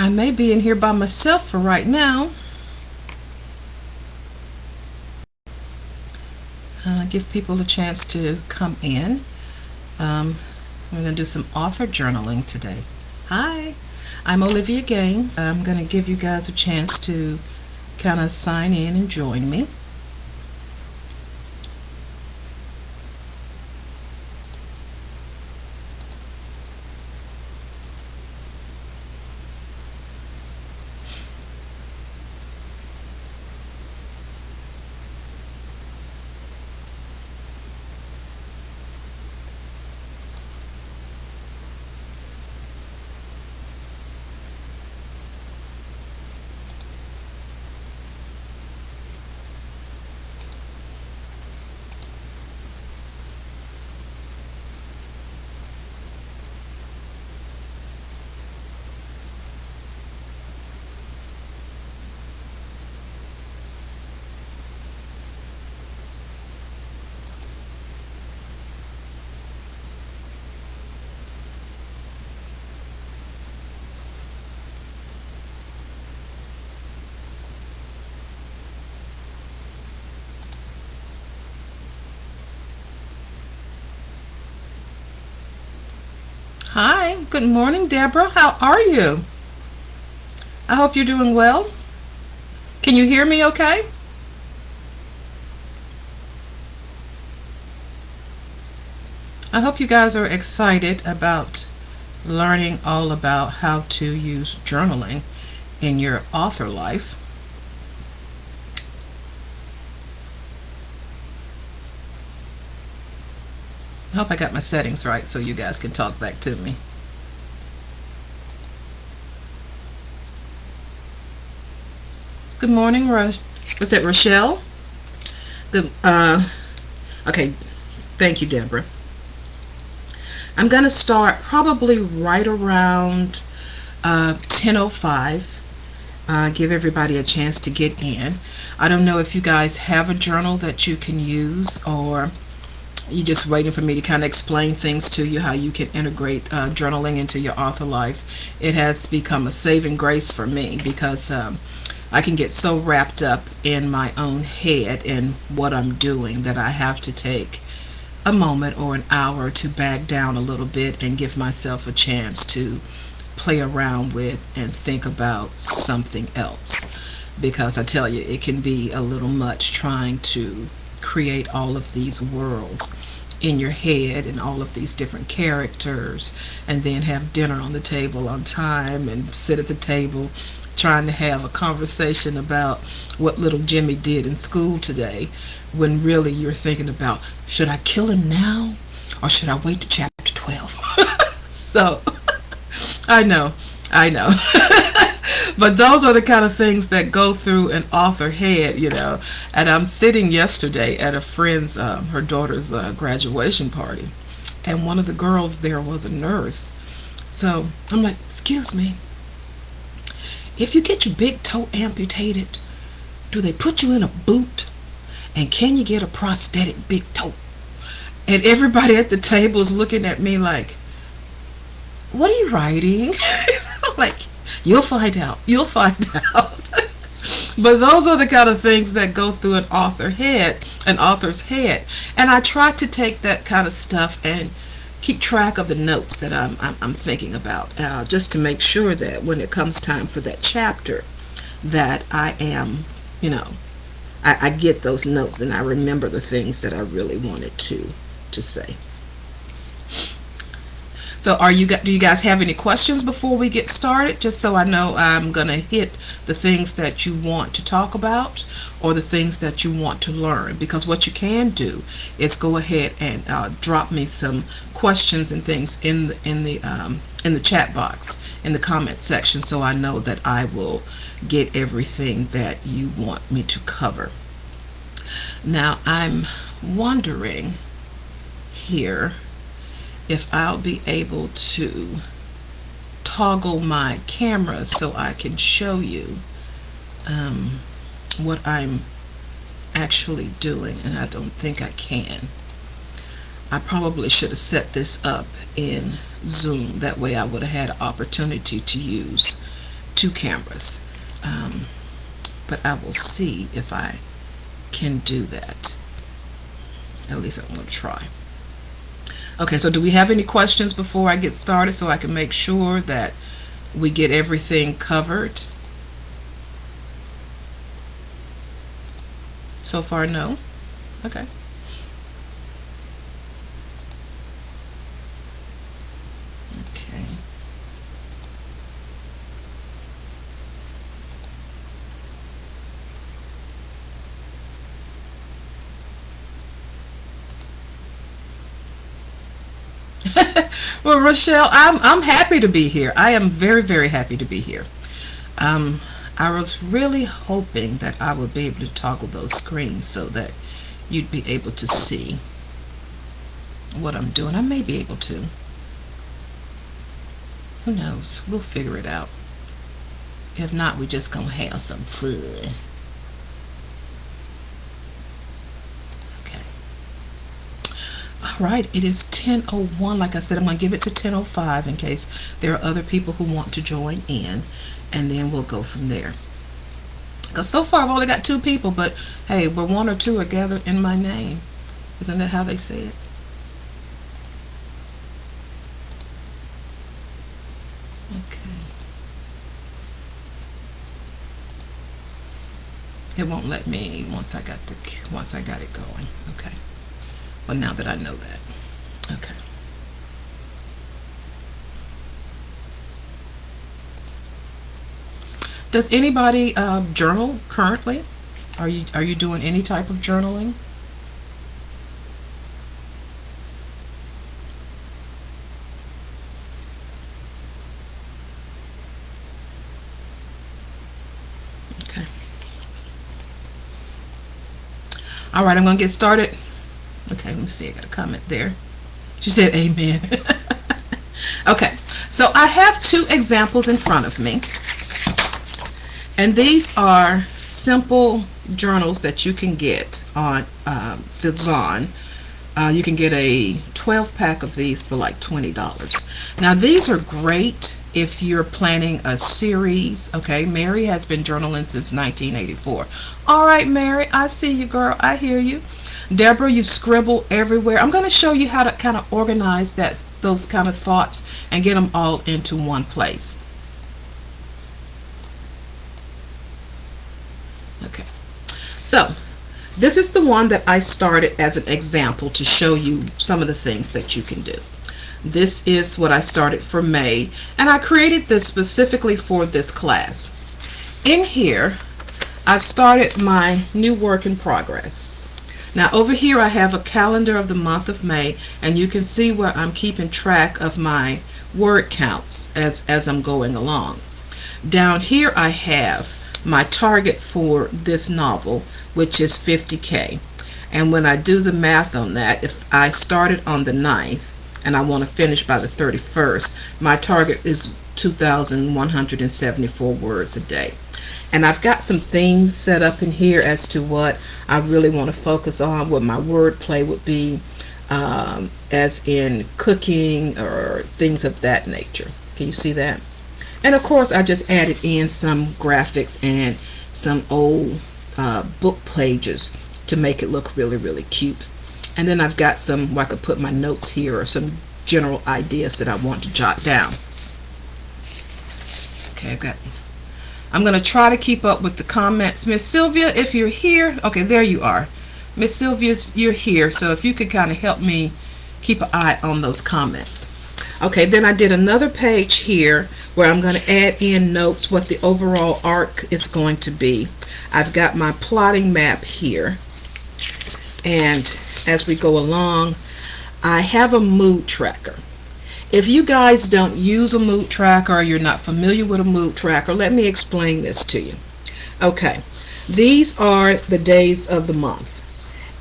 I may be in here by myself for right now. Give people a chance to come in. I'm going to do some author journaling today. Hi, I'm Olivia Gaines. I'm going to give you guys a chance to kind of sign in and join me. Hi, good morning, Deborah. How are you? I hope you're doing well. Can you hear me okay? I hope you guys are excited about learning all about how to use journaling in your author life. I hope I got my settings right so you guys can talk back to me. Good morning, was it Rochelle? Good. Okay, thank you, Deborah. I'm going to start probably right around 10:05. Give everybody a chance to get in. I don't know if you guys have a journal that you can use, or you're just waiting for me to kind of explain things to you, how you can integrate journaling into your author life. It has become a saving grace for me because I can get so wrapped up in my own head and what I'm doing that I have to take a moment or an hour to back down a little bit and give myself a chance to play around with and think about something else, because I tell you, it can be a little much trying to create all of these worlds in your head and all of these different characters, and then have dinner on the table on time and sit at the table trying to have a conversation about what little Jimmy did in school today, when really you're thinking about, should I kill him now or should I wait to chapter 12? So I know but those are the kind of things that go through an author head, and I'm sitting yesterday at a friend's her daughter's graduation party, and one of the girls there was a nurse. So I'm like, excuse me, if you get your big toe amputated, do they put you in a boot, and can you get a prosthetic big toe? And everybody at the table is looking at me like, what are you writing? Like, you'll find out. But those are the kind of things that go through an author's head. And I try to take that kind of stuff and keep track of the notes that I'm thinking about, just to make sure that when it comes time for that chapter, that I am, I get those notes and I remember the things that I really wanted to say. So do you guys have any questions before we get started? Just so I know I'm going to hit the things that you want to talk about or the things that you want to learn. Because what you can do is go ahead and drop me some questions and things in the chat box, in the comment section, so I know that I will get everything that you want me to cover. Now I'm wondering here if I'll be able to toggle my camera so I can show you what I'm actually doing, and I don't think I can. I probably should have set this up in Zoom. That way I would have had an opportunity 2 cameras. But I will see if I can do that. At least I'm going to try. Okay, so do we have any questions before I get started so I can make sure that we get everything covered? So far, no. Okay. Okay. Well, Rochelle, I'm happy to be here. I am very, very happy to be here. I was really hoping that I would be able to toggle those screens so that you'd be able to see what I'm doing. I may be able to. Who knows? We'll figure it out. If not, we're just gonna have some fun. Okay. All right, it is 10:01. Like I said, I'm gonna give it to 10:05 in case there are other people who want to join in, and then we'll go from there. Because so far I've only got 2 people, but hey, where 1 or 2 are gathered in my name. Isn't that how they say it? Okay. It won't let me once I got it going. Okay. Well, now that I know that. Okay. Does anybody journal currently? Are you doing any type of journaling? Okay. All right, I'm going to get started. Okay, let me see. I got a comment there. She said amen. Okay, so I have 2 examples in front of me. And these are simple journals that you can get on Vizon. You can get a 12-pack of these for like $20. Now, these are great if you're planning a series. Okay, Mary has been journaling since 1984. All right, Mary, I see you, girl. I hear you. Deborah, you scribble everywhere. I'm going to show you how to kind of organize those kind of thoughts and get them all into one place. Okay, so this is the one that I started as an example to show you some of the things that you can do. This is what I started for May, and I created this specifically for this class. In here, I've started my new work in progress. Now over here I have a calendar of the month of May, and you can see where I'm keeping track of my word counts as I'm going along. Down here I have my target for this novel, which is 50K. And when I do the math on that, if I started on the 9th and I want to finish by the 31st, my target is 2,174 words a day. And I've got some themes set up in here as to what I really want to focus on, what my wordplay would be, as in cooking or things of that nature. Can you see that? And of course, I just added in some graphics and some old book pages to make it look really, really cute. And then I've got some where I could put my notes here or some general ideas that I want to jot down. Okay, I'm going to try to keep up with the comments. Miss Sylvia, if you're here, okay, there you are. Miss Sylvia, you're here, so if you could kind of help me keep an eye on those comments. Okay, then I did another page here where I'm going to add in notes what the overall arc is going to be. I've got my plotting map here, and as we go along, I have a mood tracker. If you guys don't use a mood tracker or you're not familiar with a mood tracker, let me explain this to you. Okay, these are the days of the month.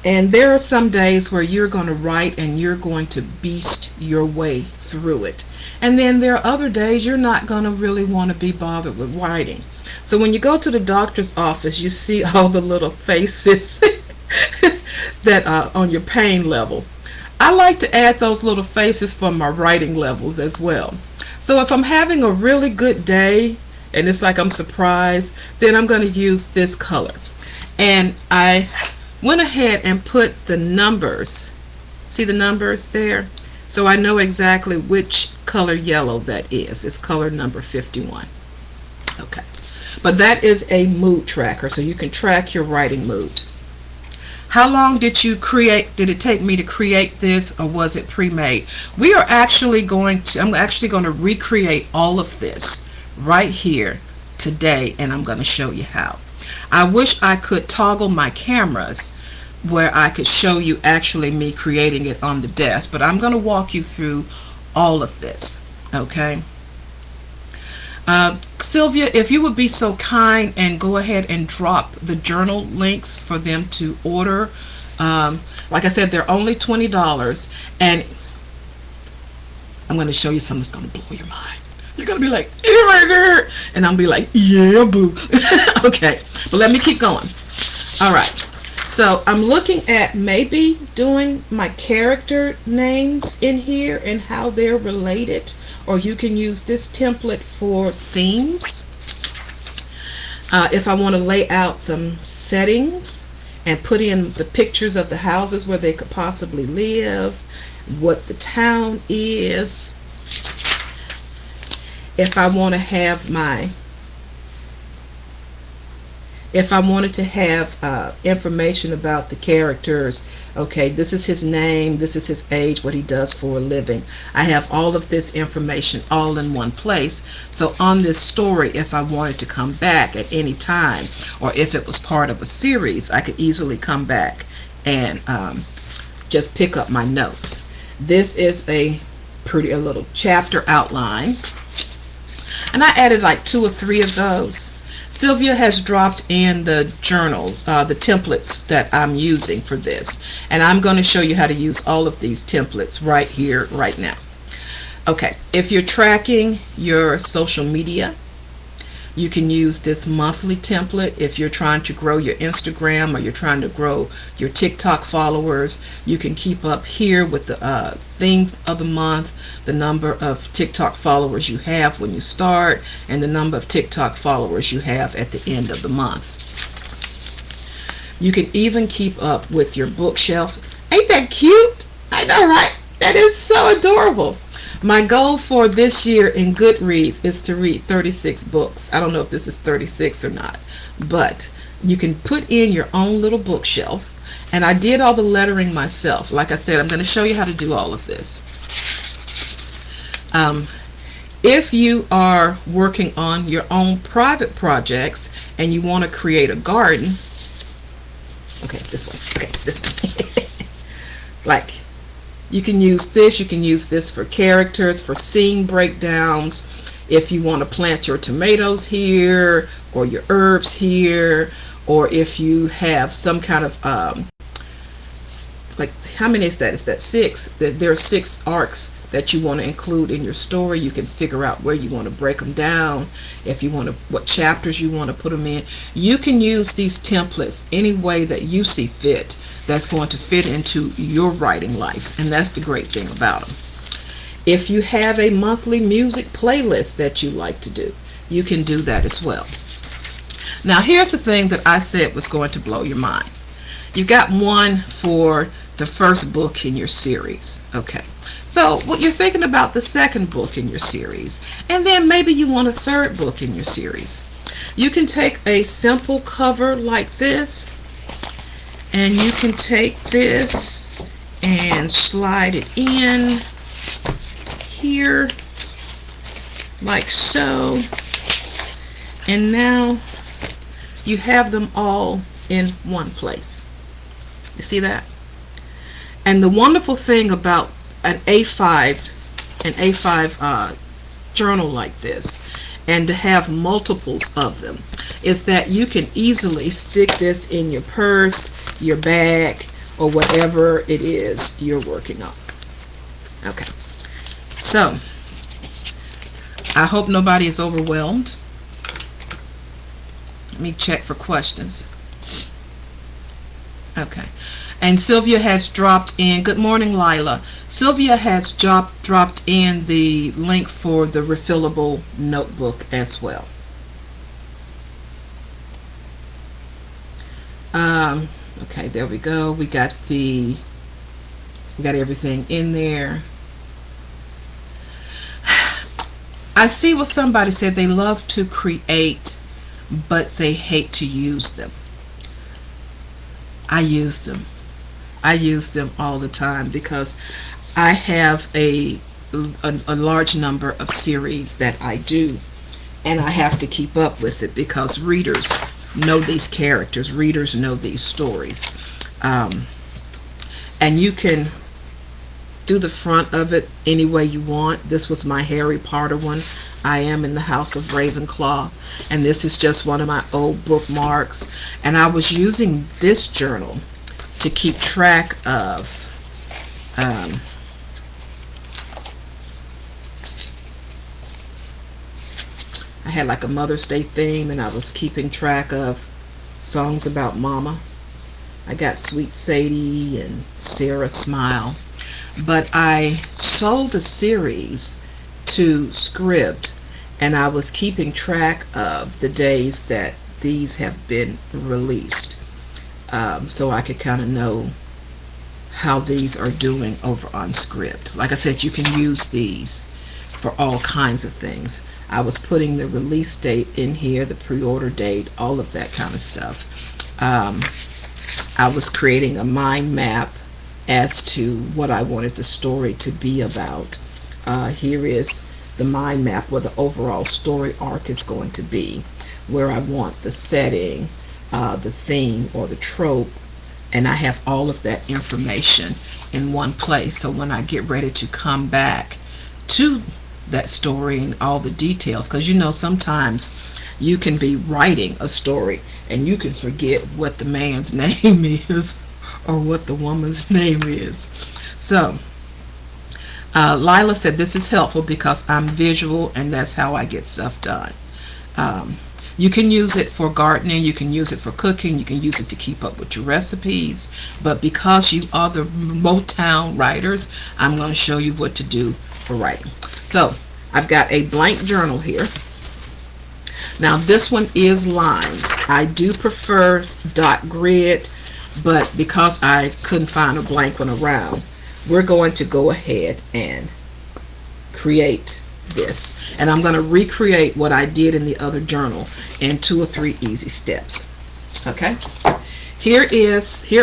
And there are some days where you're going to write and you're going to beast your way through it. And then there are other days you're not going to really want to be bothered with writing. So when you go to the doctor's office, you see all the little faces that are on your pain level. I like to add those little faces for my writing levels as well. So if I'm having a really good day and it's like I'm surprised, then I'm going to use this color. And I went ahead and put the numbers. See the numbers there? So I know exactly which color yellow that is. It's color number 51. Okay. But that is a mood tracker, so you can track your writing mood. How long did it take me to create this, or was it pre-made? I'm actually going to recreate all of this right here today, and I'm going to show you how. I wish I could toggle my cameras where I could show you actually me creating it on the desk, but I'm going to walk you through all of this, okay? Sylvia, if you would be so kind and go ahead and drop the journal links for them to order. Like I said, they're only $20, and I'm going to show you something that's going to blow your mind. You're going to be like, oh my God, and I'll be like, yeah, boo. Okay, but let me keep going. All right. So I'm looking at maybe doing my character names in here and how they're related, or you can use this template for themes. If I want to lay out some settings and put in the pictures of the houses where they could possibly live, what the town is. If I want to have wanted to have information about the characters, okay, this is his name, this is his age, what he does for a living. I have all of this information all in one place. So on this story, if I wanted to come back at any time, or if it was part of a series, I could easily come back and just pick up my notes. This is a little chapter outline, and I added like 2 or 3 of those. Sylvia has dropped in the journal, the templates that I'm using for this, and I'm going to show you how to use all of these templates right here, right now. Okay, if you're tracking your social media, you can use this monthly template. If you're trying to grow your Instagram, or you're trying to grow your TikTok followers, you can keep up here with the theme of the month, the number of TikTok followers you have when you start, and the number of TikTok followers you have at the end of the month. You can even keep up with your bookshelf. Ain't that cute? I know, right? That is so adorable. My goal for this year in Goodreads is to read 36 books. I don't know if this is 36 or not, but you can put in your own little bookshelf. And I did all the lettering myself. Like I said, I'm going to show you how to do all of this. If you are working on your own private projects and you want to create a garden, okay, this way. Okay, this way. Like, you can use this for characters, for scene breakdowns. If you want to plant your tomatoes here, or your herbs here, or if you have some kind of like, how many is that? Is that 6? There are 6 arcs that you want to include in your story. You can figure out where you want to break them down, if you want to, what chapters you want to put them in. You can use these templates any way that you see fit, that's going to fit into your writing life, and that's the great thing about them. If you have a monthly music playlist that you like to do, you can do that as well. Now here's the thing that I said was going to blow your mind. You got one for the first book in your series. Okay, so what you're thinking about the second book in your series, and then maybe you want a third book in your series. You can take a simple cover like this, and you can take this and slide it in here like so, and now you have them all in one place. You see that? And the wonderful thing about an A5 journal like this, and to have multiples of them, is that you can easily stick this in your purse, your bag, or whatever it is you're working on. Okay, so I hope nobody is overwhelmed. Let me check for questions. Okay, and Sylvia has dropped in, good morning Lila, Sylvia has dropped in the link for the refillable notebook as well. Okay, there we go. We got everything in there. I see what somebody said. They love to create, but they hate to use them. I use them. I use them all the time because I have a large number of series that I do, and I have to keep up with it because readers know these characters, readers know these stories, and you can do the front of it any way you want. This was my Harry Potter one. I am in the House of Ravenclaw, and this is just one of my old bookmarks, and I was using this journal to keep track of I had like a Mother's Day theme, and I was keeping track of songs about Mama. I got Sweet Sadie and Sarah Smile. But I sold a series to Scribd, and I was keeping track of the days that these have been released, so I could kind of know how these are doing over on Scribd. Like I said, you can use these for all kinds of things. I was putting the release date in here, the pre-order date, all of that kind of stuff. I was creating a mind map as to what I wanted the story to be about. Here is the mind map where the overall story arc is going to be, where I want the setting, the theme, or the trope, and I have all of that information in one place. So when I get ready to come back to that story and all the details, because you know sometimes you can be writing a story and you can forget what the man's name is or what the woman's name is. So Lila said this is helpful because I'm visual and that's how I get stuff done. You can use it for gardening, you can use it for cooking, you can use it to keep up with your recipes, but because you are the Motown writers, I'm going to show you what to do for writing. So I've got a blank journal here. Now this one is lined. I do prefer dot grid, but because I couldn't find a blank one around, we're going to go ahead and create this, and I'm going to recreate what I did in the other journal in 2 or 3 easy steps. Okay, here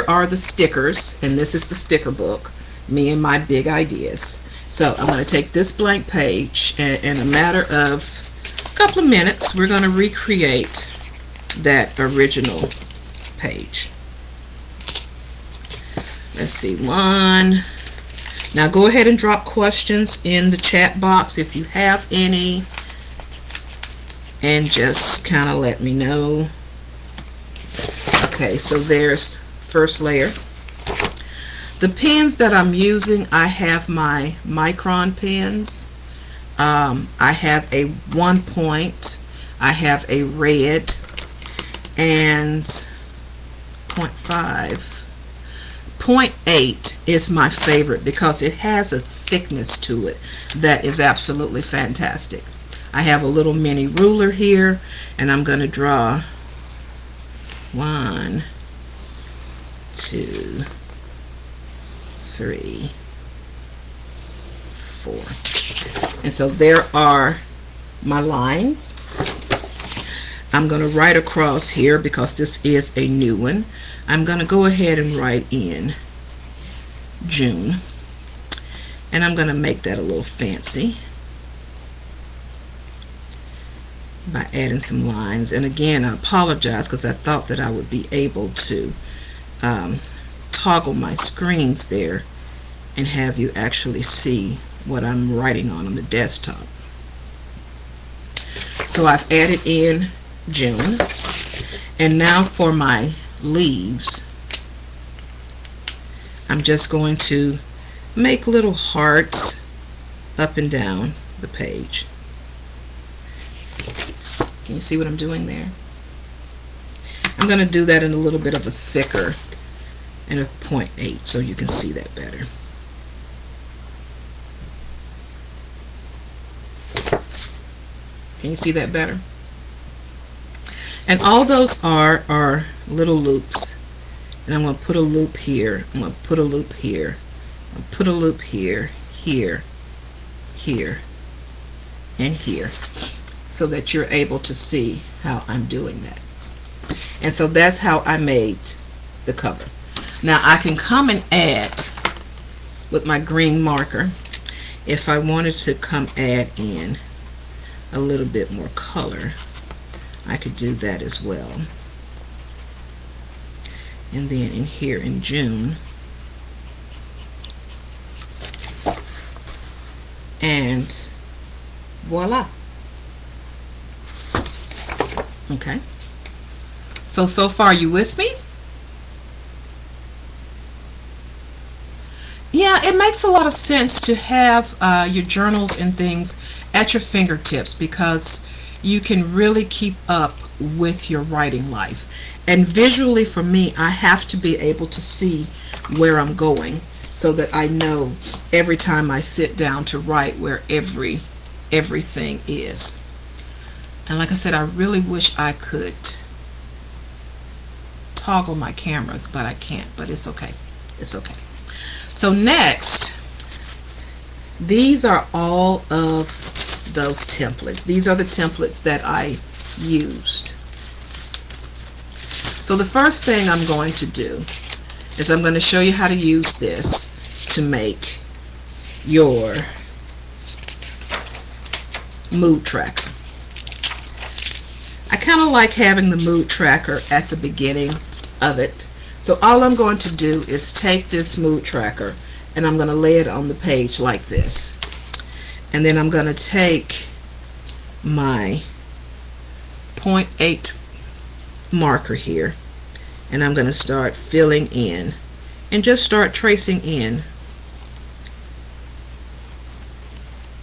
are the stickers, and this is the sticker book, me and my big ideas. So I'm going to take this blank page, and in a matter of a couple of minutes we're going to recreate that original page. Let's see, one. Now go ahead and drop questions in the chat box if you have any, and just kind of let me know. Okay, so there's first layer. The pens that I'm using, I have my Micron pens. I have a 1 point, I have a red, and 0.5. 0.8 is my favorite because it has a thickness to it that is absolutely fantastic. I have a little mini ruler here, and I'm going to draw 1, 2, 3, 4. And so there are my lines. I'm going to write across here because this is a new one. I'm going to go ahead and write in June, and I'm going to make that a little fancy by adding some lines. And again, I apologize because I thought that I would be able to toggle my screens there and have you actually see what I'm writing on the desktop. So I've added in June, and now for my leaves, I'm just going to make little hearts up and down the page. Can you see what I'm doing there? I'm going to do that in a little bit of a thicker, and a 0.8, so you can see that better. Can you see that better? And all those are little loops And I'm going to put a loop here. I'm going to put a loop here. I'll put a loop here, here, here, and here, so that you're able to see how I'm doing that. And so that's how I made the cover. Now I can come and add with my green marker. If I wanted to come add in a little bit more color, I could do that as well. And then in here in June, and voila. Okay, so far you with me? Yeah, it makes a lot of sense to have your journals and things at your fingertips, because you can really keep up with your writing life. And visually, for me, I have to be able to see where I'm going, so that I know every time I sit down to write where everything is. And like I said, I really wish I could toggle my cameras, but I can't. But it's okay. It's okay. So next, these are all of those templates. These are the templates that I used. So the first thing I'm going to do is I'm going to show you how to use this to make your mood tracker. I kind of like having the mood tracker at the beginning of it. So all I'm going to do is take this mood tracker and I'm going to lay it on the page like this. And then I'm going to take my 0.8 marker here, and I'm going to start filling in and just start tracing in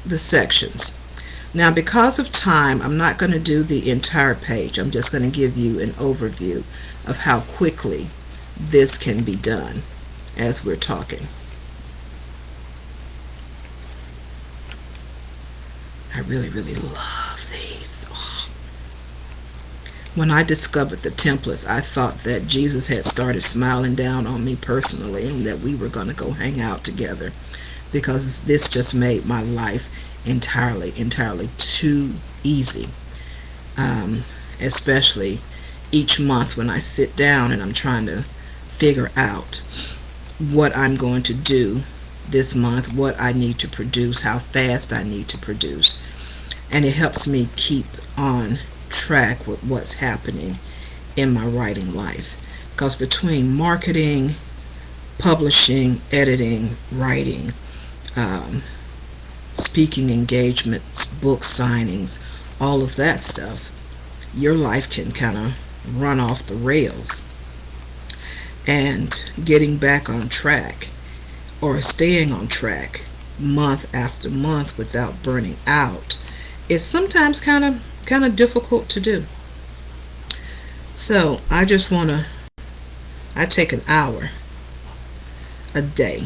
the sections. Now, because of time, I'm not going to do the entire page. I'm just going to give you an overview of how quickly this can be done as we're talking. I really, really love these. Oh. When I discovered the templates, I thought that Jesus had started smiling down on me personally, and that we were going to go hang out together, because this just made my life entirely too easy. Especially each month when I sit down and I'm trying to figure out what I'm going to do this month, what I need to produce, how fast I need to produce. And it helps me keep on track with what's happening in my writing life. Because between marketing, publishing, editing, writing, speaking engagements, book signings, all of that stuff, your life can kind of run off the rails. And getting back on track, or staying on track month after month without burning out, is sometimes kind of difficult to do. So I take an hour a day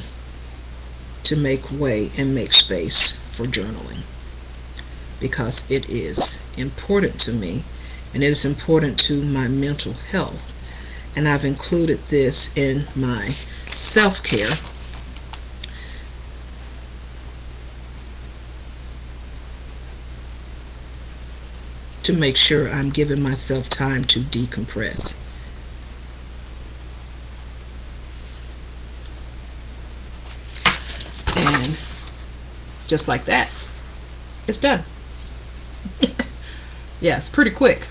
to make way and make space for journaling, because it is important to me, and it is important to my mental health. And I've included this in my self-care to make sure I'm giving myself time to decompress. And just like that, it's done. Yeah, it's pretty quick.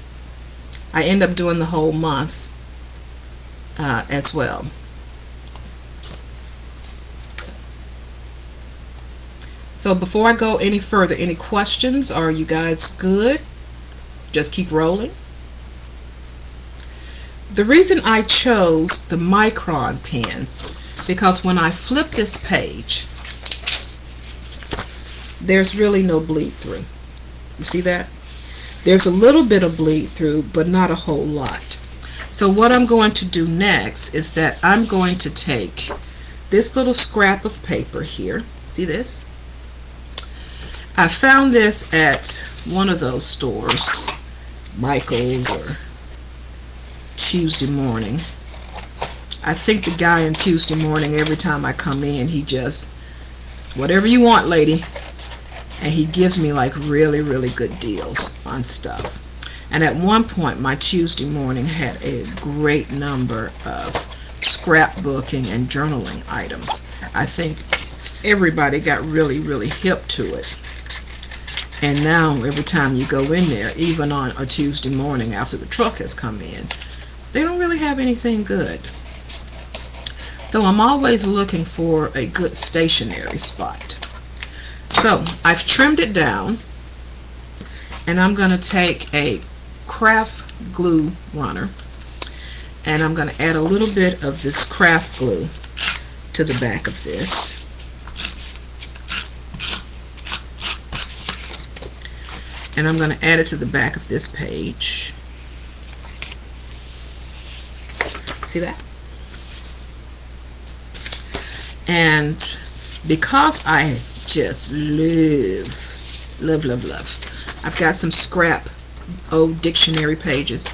I end up doing the whole month as well. So before I go any further, any questions? Are you guys good? Just keep rolling. The reason I chose the Micron pens, because when I flip this page, there's really no bleed through. You see that? There's a little bit of bleed through, but not a whole lot. So what I'm going to do next is that I'm going to take this little scrap of paper here. See this? I found this at one of those stores, Michael's or Tuesday Morning. I think the guy on Tuesday morning, every time I come in, he just, whatever you want, lady. And he gives me like really, really good deals on stuff. And at one point, my Tuesday morning had a great number of scrapbooking and journaling items. I think everybody got really, really hip to it. And now every time you go in there, even on a Tuesday morning after the truck has come in, they don't really have anything good. So I'm always looking for a good stationery spot. So I've trimmed it down, and I'm going to take a craft glue runner, and I'm going to add a little bit of this craft glue to the back of this. And I'm going to add it to the back of this page. See that? And because I just love, I've got some scrap old dictionary pages.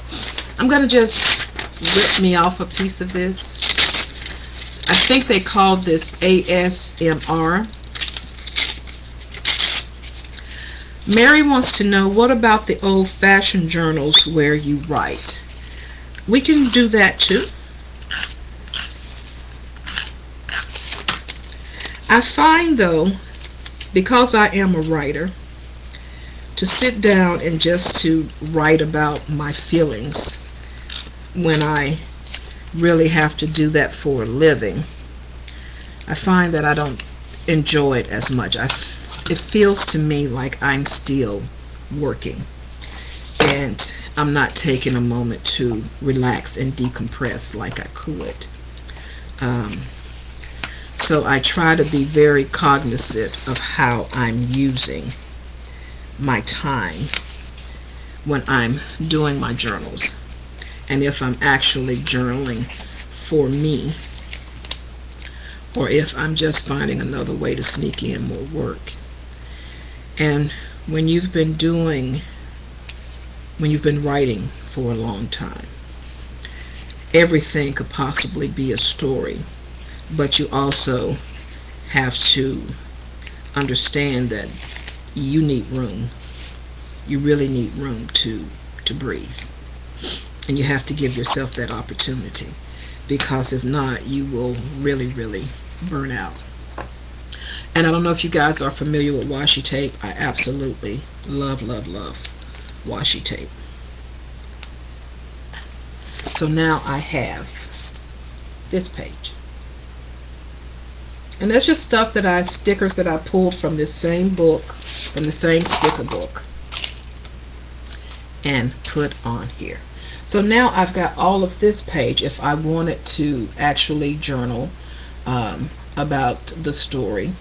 I'm going to just rip me off a piece of this. I think they called this ASMR. Mary wants to know, what about the old-fashioned journals where you write? We can do that too. I find, though, because I am a writer, to sit down and just to write about my feelings when I really have to do that for a living, I find that I don't enjoy it as much. It feels to me like I'm still working, and I'm not taking a moment to relax and decompress like I could. So I try to be very cognizant of how I'm using my time when I'm doing my journals, and if I'm actually journaling for me, or if I'm just finding another way to sneak in more work. And when you've been writing for a long time, everything could possibly be a story, but you also have to understand that you need room. You really need room to breathe, and you have to give yourself that opportunity, because if not, you will really burn out. And I don't know if you guys are familiar with washi tape. I absolutely love washi tape. So now I have this page, and that's just stuff that stickers that I pulled from this same book, from the same sticker book, and put on here. So now I've got all of this page. If I wanted to actually journal about the story,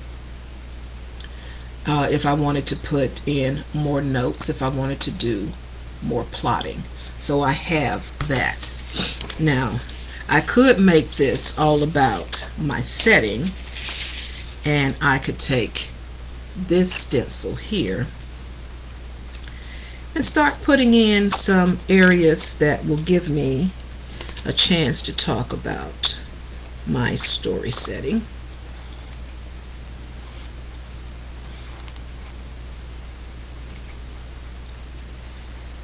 if I wanted to put in more notes, if I wanted to do more plotting. So I have that. Now, I could make this all about my setting, and I could take this stencil here and start putting in some areas that will give me a chance to talk about my story setting.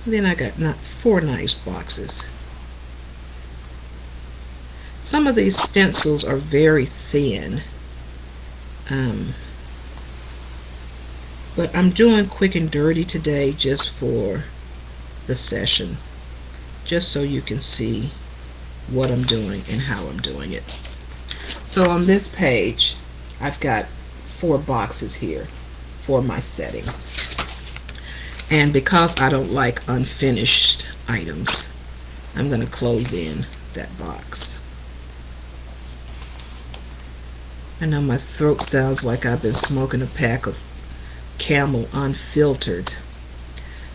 Then I got 4 nice boxes. Some of these stencils are very thin, but I'm doing quick and dirty today just for the session, just so you can see what I'm doing and how I'm doing it. So on this page, I've got 4 boxes here for my setting. And because I don't like unfinished items, I'm going to close in that box. I know my throat sounds like I've been smoking a pack of Camel Unfiltered,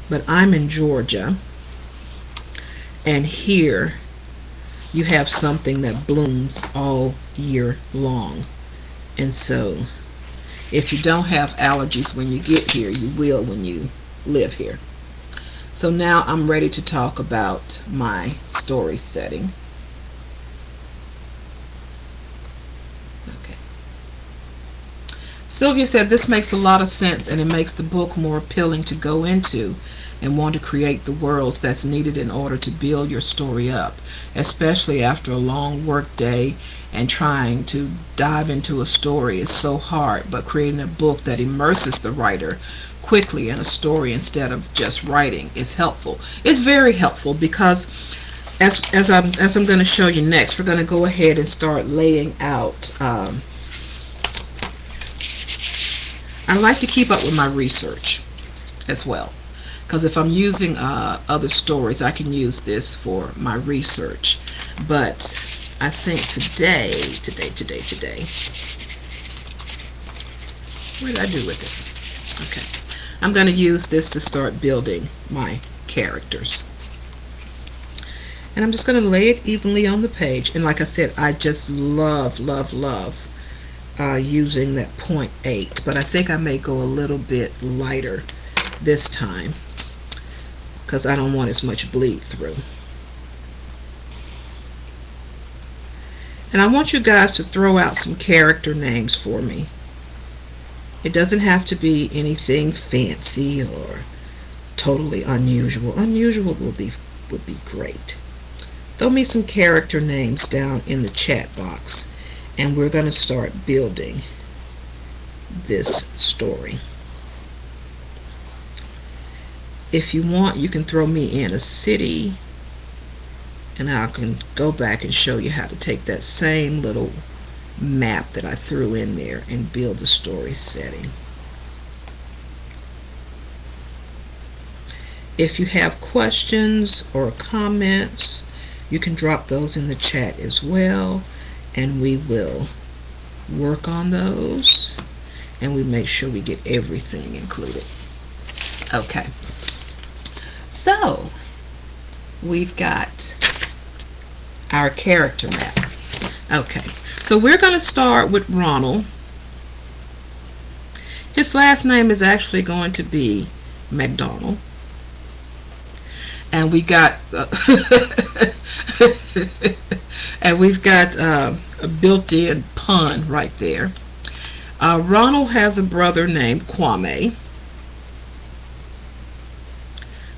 but I'm in Georgia, and here you have something that blooms all year long. And so if you don't have allergies when you get here, you will when you live here. So now I'm ready to talk about my story setting. Sylvia said this makes a lot of sense, and it makes the book more appealing to go into and want to create the worlds that's needed in order to build your story up, especially after a long work day, and trying to dive into a story is so hard, but creating a book that immerses the writer quickly in a story instead of just writing is helpful. It's very helpful because as I'm going to show you next, we're going to go ahead and start laying out. I like to keep up with my research as well, because if I'm using other stories, I can use this for my research. But I think today, what did I do with it? Okay, I'm going to use this to start building my characters. And I'm just going to lay it evenly on the page. And like I said, I just love using that 0.8, but I think I may go a little bit lighter this time because I don't want as much bleed through. And I want you guys to throw out some character names for me. It doesn't have to be anything fancy or totally unusual. Unusual would be great. Throw me some character names down in the chat box, and we're going to start building this story. If you want, you can throw me in a city, and I can go back and show you how to take that same little map that I threw in there and build the story setting. If you have questions or comments, you can drop those in the chat as well, and we will work on those, and we make sure we get everything included. Okay, so we've got our character map. Okay, so we're going to start with Ronald. His last name is actually going to be McDonald, and we got and we've got a built-in pun right there. Ronald has a brother named Kwame.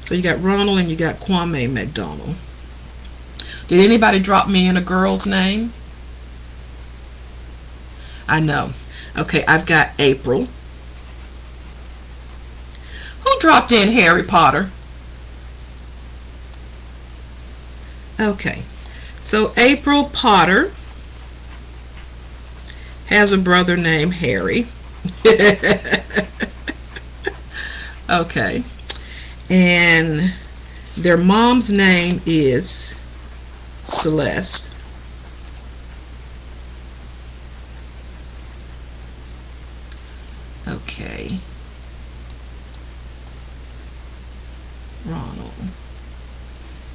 So you got Ronald and you got Kwame McDonald. Did anybody drop me in a girl's name? I know. Okay, I've got April. Who dropped in Harry Potter? Okay, so April Potter has a brother named Harry. Okay, and their mom's name is Celeste. Okay, Ronald.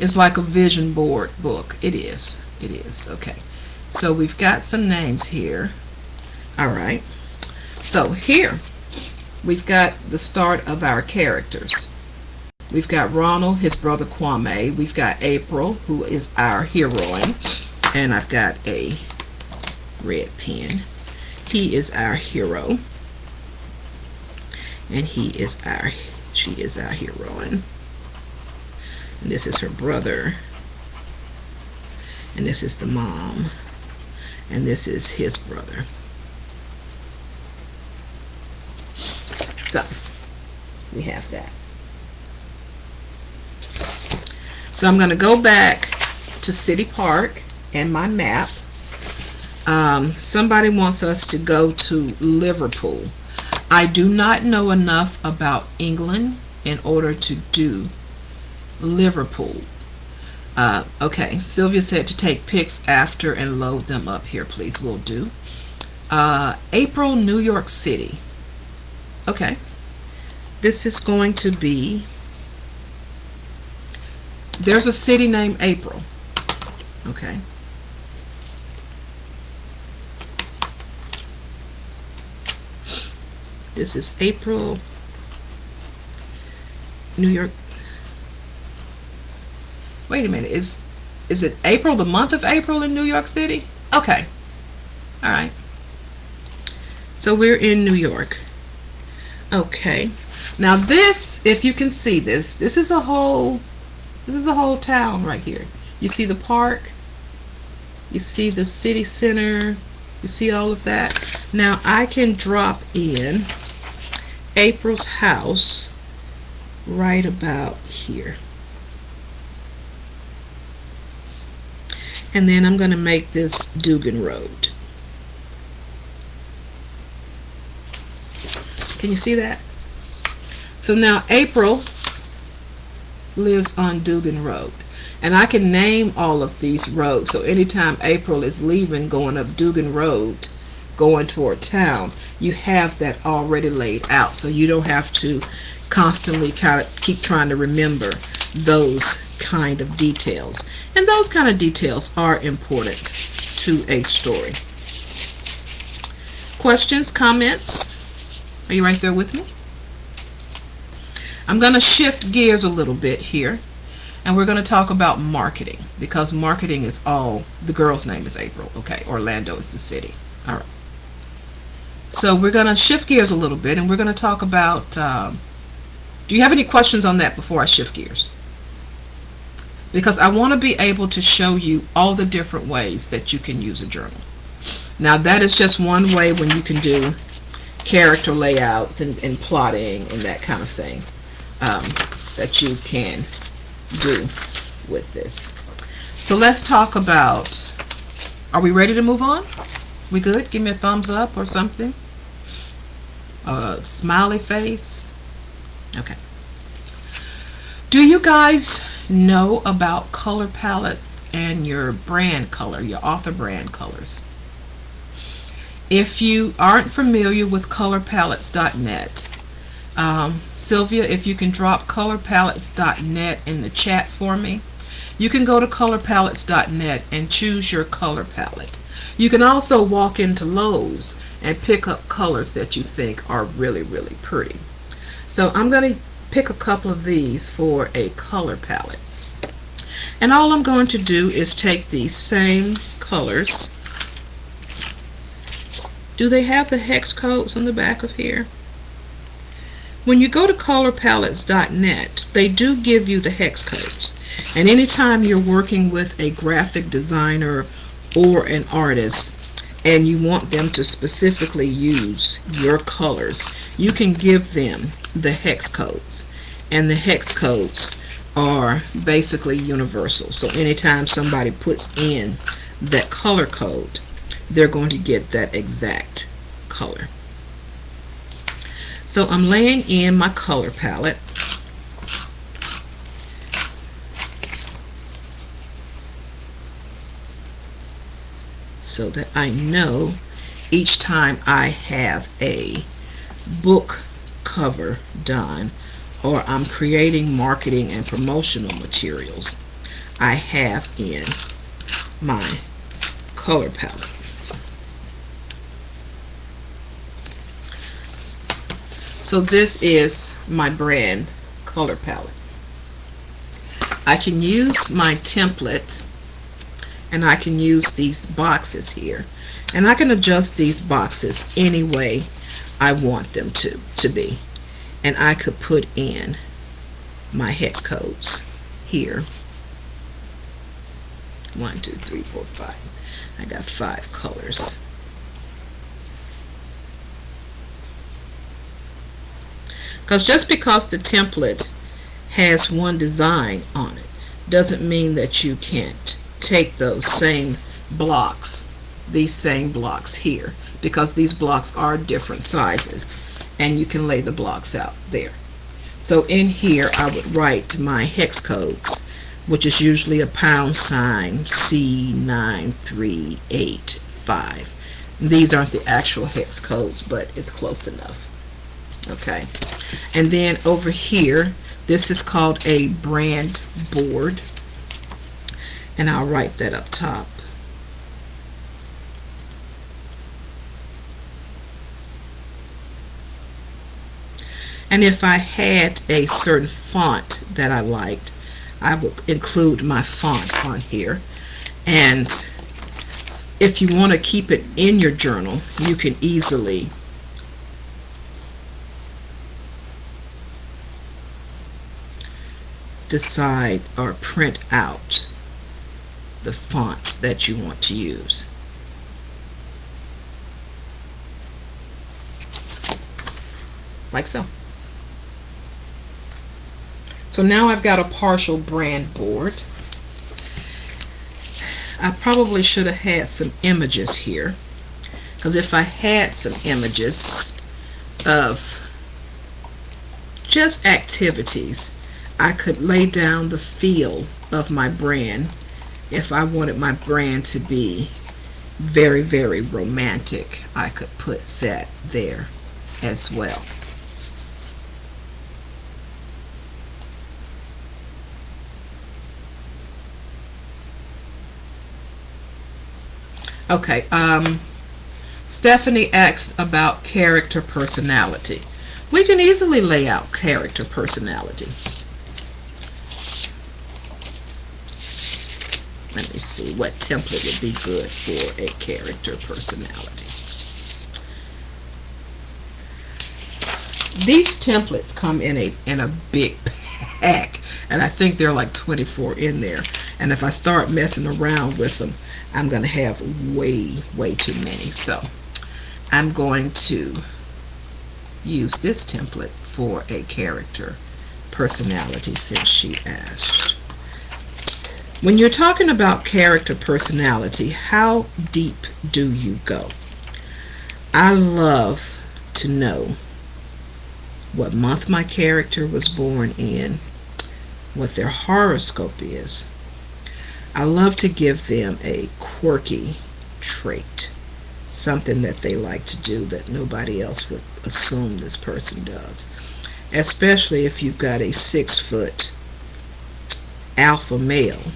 It's like a vision board book. It is. It is. Okay. So we've got some names here. Alright. So here we've got the start of our characters. We've got Ronald, his brother Kwame. We've got April, who is our heroine. And I've got a red pen. He is our hero. And she is our heroine. And this is her brother, and this is the mom, and this is his brother. So we have that. So I'm going to go back to City Park and my map. Somebody wants us to go to Liverpool. I do not know enough about England in order to do Liverpool. Okay, Sylvia said to take pics after and load them up here, please. Will do. April, New York City. Okay, this is going to be, there's a city named April. Okay, this is April, New York. Wait a minute, is it April, the month of April in New York City? Okay, all right. So we're in New York. Okay. Now this, if you can see this, this is a whole town right here. You see the park, you see the city center, you see all of that. Now I can drop in April's house right about here. And then I'm going to make this Dugan Road. Can you see that? So now April lives on Dugan Road. And I can name all of these roads. So anytime April is leaving, going up Dugan Road, going toward town, you have that already laid out. So you don't have to constantly kind of keep trying to remember those kind of details. And those kind of details are important to a story. Questions, comments? Are you right there with me? I'm going to shift gears a little bit here, and we're going to talk about marketing, because marketing is all, the girl's name is April, okay, Orlando is the city. All right. So we're going to shift gears a little bit, and we're going to talk about, do you have any questions on that before I shift gears? Because I want to be able to show you all the different ways that you can use a journal. Now that is just one way when you can do character layouts and plotting and that kind of thing that you can do with this. So let's talk about, are we ready to move on? We good? Give me a thumbs up or something. A smiley face. Okay. Do you guys know about color palettes and your brand color, your author brand colors? If you aren't familiar with colorpalettes.net, Sylvia, if you can drop colorpalettes.net in the chat for me. You can go to colorpalettes.net and choose your color palette. You can also walk into Lowe's and pick up colors that you think are really, really pretty. So I'm going to pick a couple of these for a color palette. And all I'm going to do is take these same colors. Do they have the hex codes on the back of here? When you go to colorpalettes.net, they do give you the hex codes. And anytime you're working with a graphic designer or an artist and you want them to specifically use your colors, you can give them the hex codes. And the hex codes are basically universal. So anytime somebody puts in that color code, they're going to get that exact color. So I'm laying in my color palette. So that I know each time I have a book cover done, or I'm creating marketing and promotional materials, I have in my color palette. So this is my brand color palette. I can use my template, and I can use these boxes here, and I can adjust these boxes any way I want them to be. And I could put in my hex codes here. 1, 2, 3, 4, 5. I got 5 colors. Because just because the template has one design on it doesn't mean that you can't take those same blocks, these same blocks here, because these blocks are different sizes, and you can lay the blocks out there. So in here I would write my hex codes, which is usually a # C9385. These aren't the actual hex codes, but it's close enough. Okay, and then over here, this is called a brand board, and I'll write that up top. And if I had a certain font that I liked, I would include my font on here. And if you want to keep it in your journal, you can easily decide or print out the fonts that you want to use. Like so. So now I've got a partial brand board. I probably should have had some images here, because if I had some images of just activities, I could lay down the feel of my brand if I wanted my brand to be very, very romantic. I could put that there as well. Okay, Stephanie asked about character personality. We can easily lay out character personality. Let me see what template would be good for a character personality. These templates come in a big pack, and I think there are like 24 in there. And if I start messing around with them, I'm going to have way too many. So I'm going to use this template for a character personality since she asked. When you're talking about character personality, how deep do you go? I love to know what month my character was born in, what their horoscope is. I love to give them a quirky trait, something that they like to do that nobody else would assume this person does. Especially if you've got a 6-foot alpha male,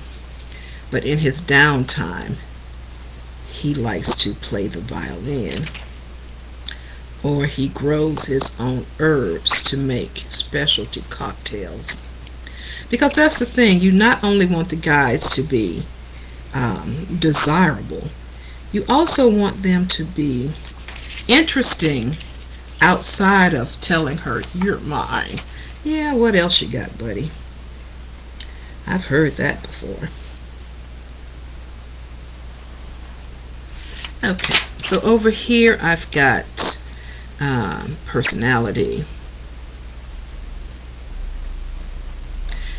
but in his downtime he likes to play the violin, or he grows his own herbs to make specialty cocktails. Because that's the thing, you not only want the guys to be desirable, you also want them to be interesting outside of telling her, "You're mine." Yeah, what else you got, buddy? I've heard that before. Okay, so over here I've got personality,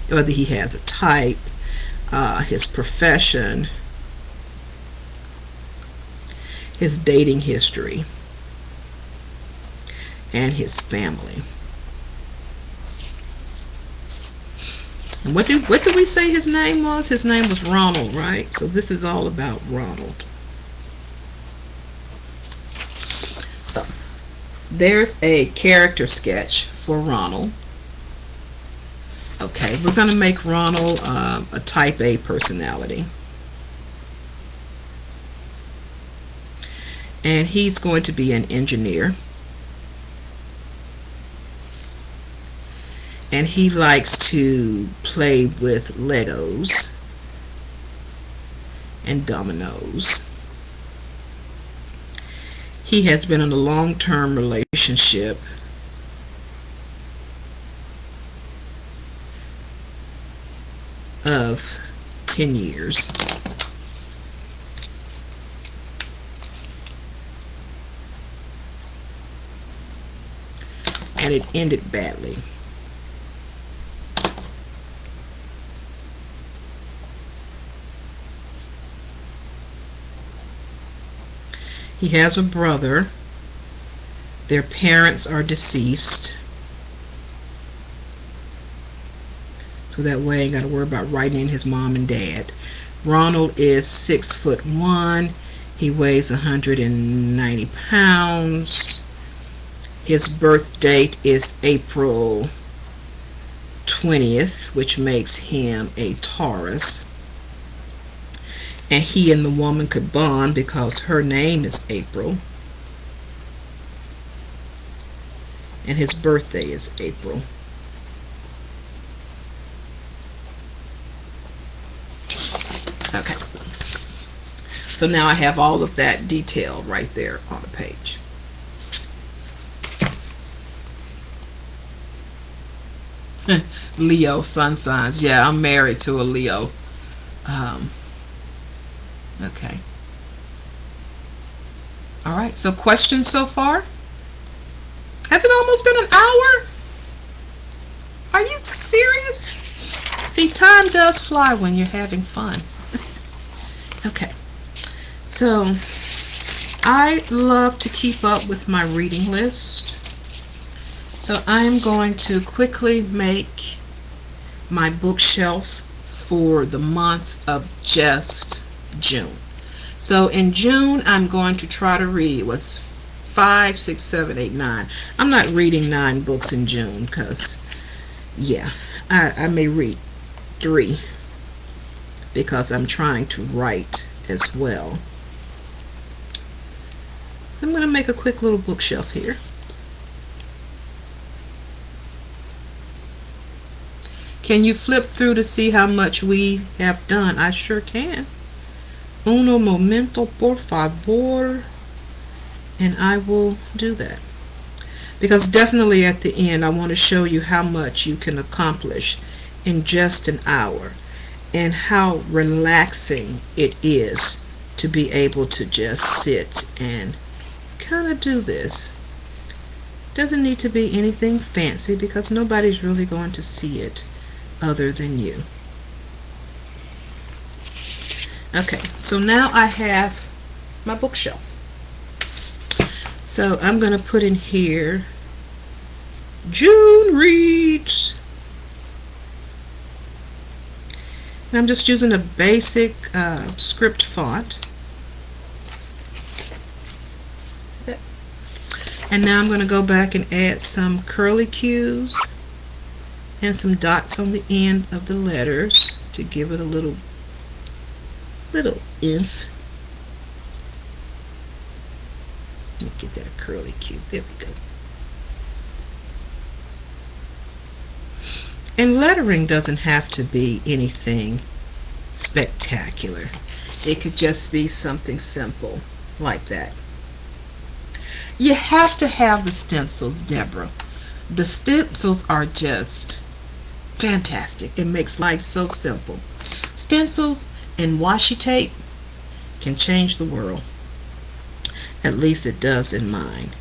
whether he has a type, his profession, his dating history, and his family. And what did we say his name was? His name was Ronald, right? So this is all about Ronald. So there's a character sketch for Ronald. Okay, we're going to make Ronald a type A personality. And he's going to be an engineer. And he likes to play with Legos and dominoes. He has been in a long-term relationship of 10 years. And it ended badly. He has a brother. Their parents are deceased. So that way I ain't got to worry about writing in his mom and dad. Ronald is 6'1". He weighs 190 pounds. His birth date is April 20th, which makes him a Taurus. And he and the woman could bond because her name is April. And his birthday is April. Okay. So now I have all of that detail right there on the page. Leo sun signs. Yeah, I'm married to a Leo. Um, okay. All right. So questions so far? Has it almost been an hour? Are you serious? See, time does fly when you're having fun. Okay. So, I love to keep up with my reading list. So, I am going to quickly make my bookshelf for the month of just June. So, in June, I'm going to try to read what's 5, 6, 7, 8, 9. I'm not reading 9 books in June because, yeah, I may read 3 because I'm trying to write as well. So I'm going to make a quick little bookshelf here. Can you flip through to see how much we have done? I sure can. Uno momento, por favor. And I will do that. Because definitely at the end I want to show you how much you can accomplish in just an hour. And how relaxing it is to be able to just sit and kind of do this. Doesn't need to be anything fancy because nobody's really going to see it other than you. Okay, so now I have my bookshelf. So I'm going to put in here June Reads. And I'm just using a basic script font. And now I'm going to go back and add some curly cues and some dots on the end of the letters to give it a little oomph. Let me get that curly cue. There we go. And lettering doesn't have to be anything spectacular. It could just be something simple like that. You have to have the stencils, Deborah. The stencils are just fantastic. It makes life so simple. Stencils and washi tape can change the world. At least it does in mine.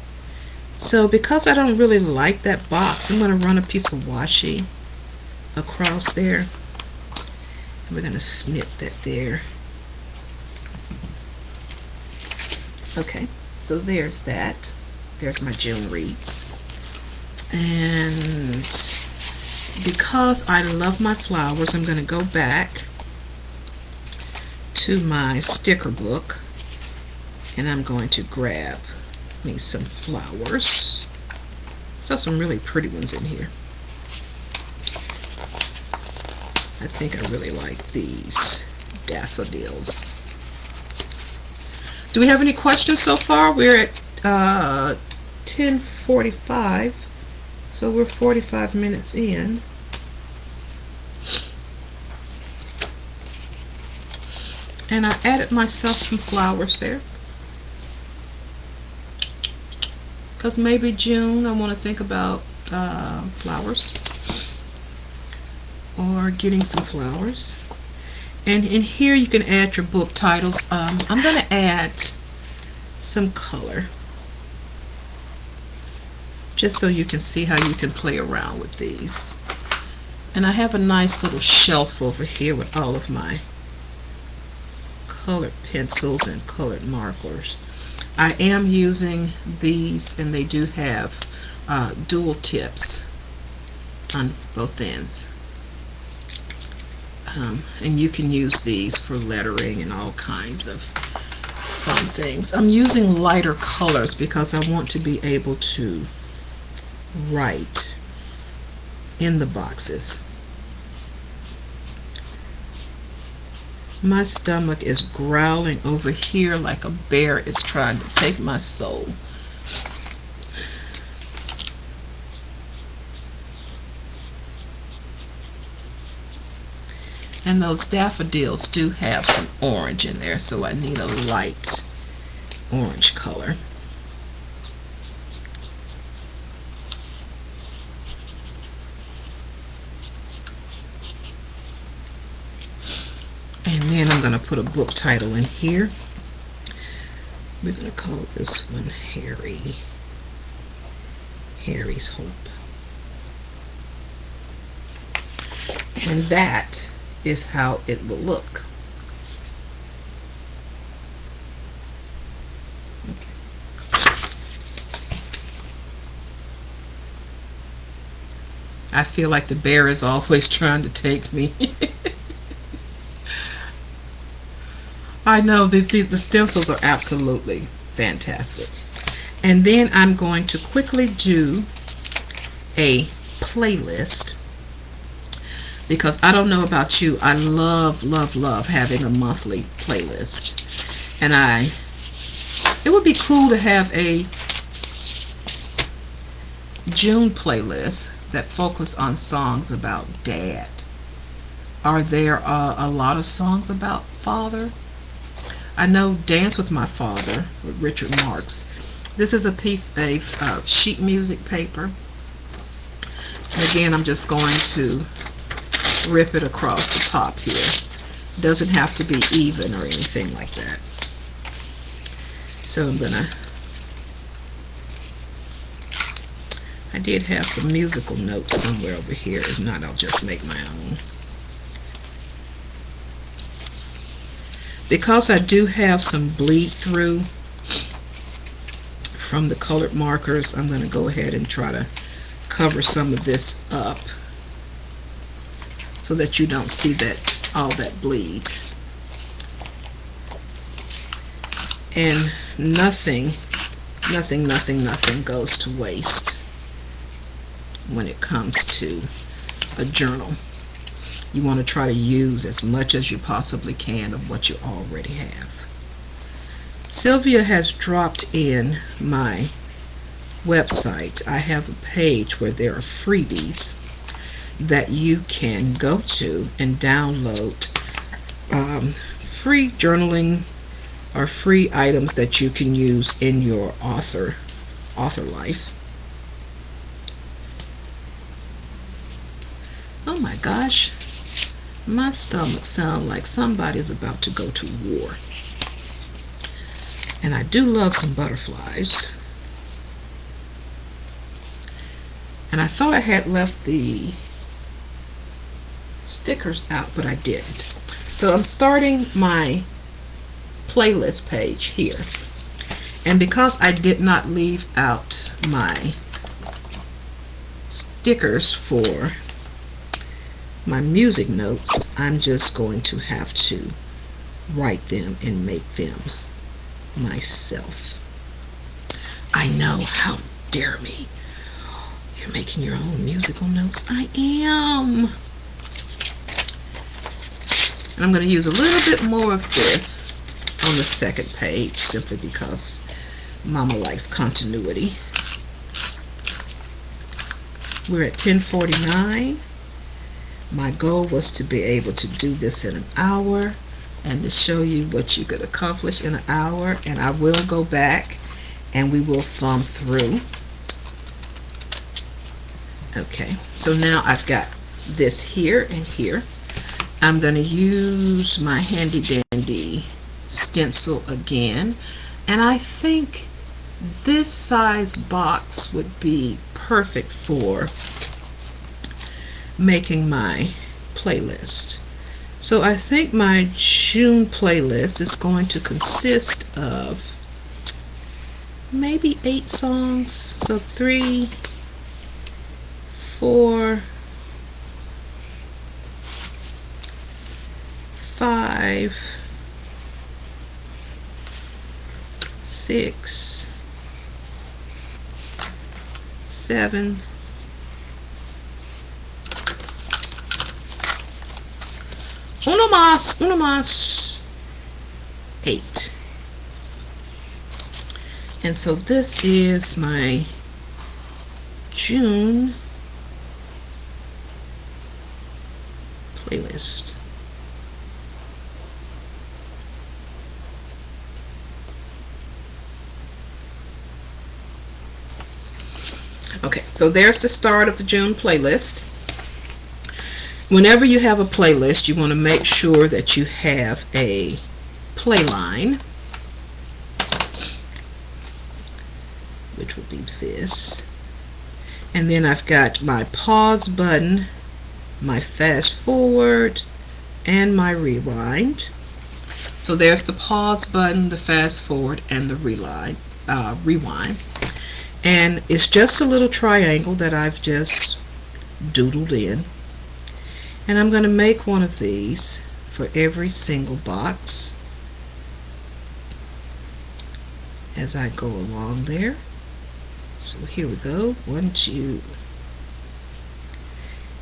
So because I don't really like that box, I'm going to run a piece of washi across there. And we're going to snip that there. Okay, so there's that. There's my June Reads. And because I love my flowers, I'm going to go back to my sticker book and I'm going to grab me some flowers. So some really pretty ones in here. I think I really like these daffodils. Do we have any questions so far? We're at 10:45, so we're 45 minutes in. And I added myself some flowers there. Because maybe June I want to think about flowers. Or getting some flowers. And in here you can add your book titles. I'm going to add some color. Just so you can see how you can play around with these. And I have a nice little shelf over here with all of my colored pencils and colored markers. I am using these, and they do have dual tips on both ends. And you can use these for lettering and all kinds of fun things. I'm using lighter colors because I want to be able to write in the boxes. My stomach is growling over here like a bear is trying to take my soul. And those daffodils do have some orange in there, so I need a light orange color. And then I'm going to put a book title in here. We're going to call this one Harry's Hope. And that is how it will look. Okay. I feel like the bear is always trying to take me. I know the stencils are absolutely fantastic. And then I'm going to quickly do a playlist, because I don't know about you, I love having a monthly playlist. And it would be cool to have a June playlist that focus on songs about Dad. Are there a lot of songs about Father? I know Dance with My Father with Richard Marx. This is a piece of sheet music paper. And again, I'm just going to rip it across the top here. It doesn't have to be even or anything like that. So I did have some musical notes somewhere over here. If not, I'll just make my own. Because I do have some bleed through from the colored markers, I'm going to go ahead and try to cover some of this up so that you don't see all that bleed. And nothing goes to waste when it comes to a journal. You want to try to use as much as you possibly can of what you already have. Sylvia has dropped in my website. I have a page where there are freebies that you can go to and download free journaling or free items that you can use in your author life. Oh my gosh, my stomach sounds like somebody's about to go to war. And I do love some butterflies. And I thought I had left the stickers out, but I didn't. So I'm starting my playlist page here. And because I did not leave out my stickers for my music notes, I'm just going to have to write them and make them myself. I know, how dare me. You're making your own musical notes. I am. And I'm going to use a little bit more of this on the second page, simply because Mama likes continuity. We're at 10:49. My goal was to be able to do this in an hour and to show you what you could accomplish in an hour. And I will go back and we will thumb through. Okay, so now I've got this here and here. I'm going to use my handy dandy stencil again, and I think this size box would be perfect for making my playlist. So I think my June playlist is going to consist of maybe 8 songs. So 3, 4, 5, 6, 7, 8. And so this is my June playlist. Okay, so there's the start of the June playlist. Whenever you have a playlist, you want to make sure that you have a play line, which would be this. And then I've got my pause button, my fast forward, and my rewind. So there's the pause button, the fast forward, and the rewind. And it's just a little triangle that I've just doodled in. And I'm going to make one of these for every single box as I go along there. So here we go, 1, 2.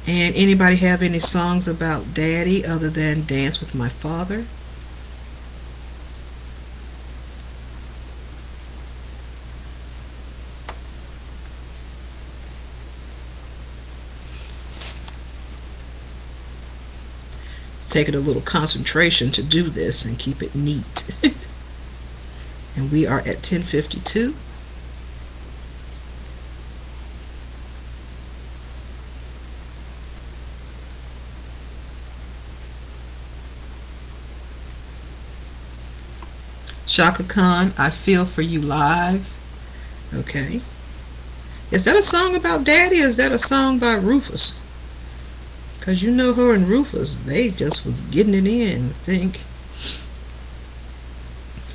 And anybody have any songs about Daddy other than Dance with My Father? Taking a little concentration to do this and keep it neat. And we are at 10:52. Shaka Khan, I Feel For You Live. Okay. Is that a song about Daddy or is that a song by Rufus? Because you know her and Rufus, they just was getting it in, I think.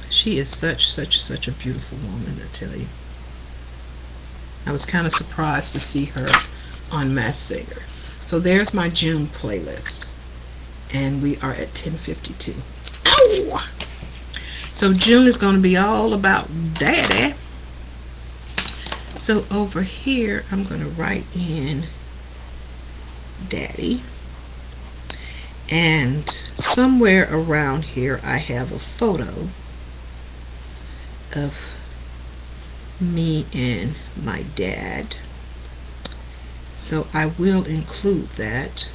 She is such a beautiful woman, I tell you. I was kind of surprised to see her on Masked Singer. So there's my June playlist. And we are at 10:52. Ow! So June is going to be all about Daddy. So over here, I'm going to write in Daddy, and somewhere around here I have a photo of me and my dad, so I will include that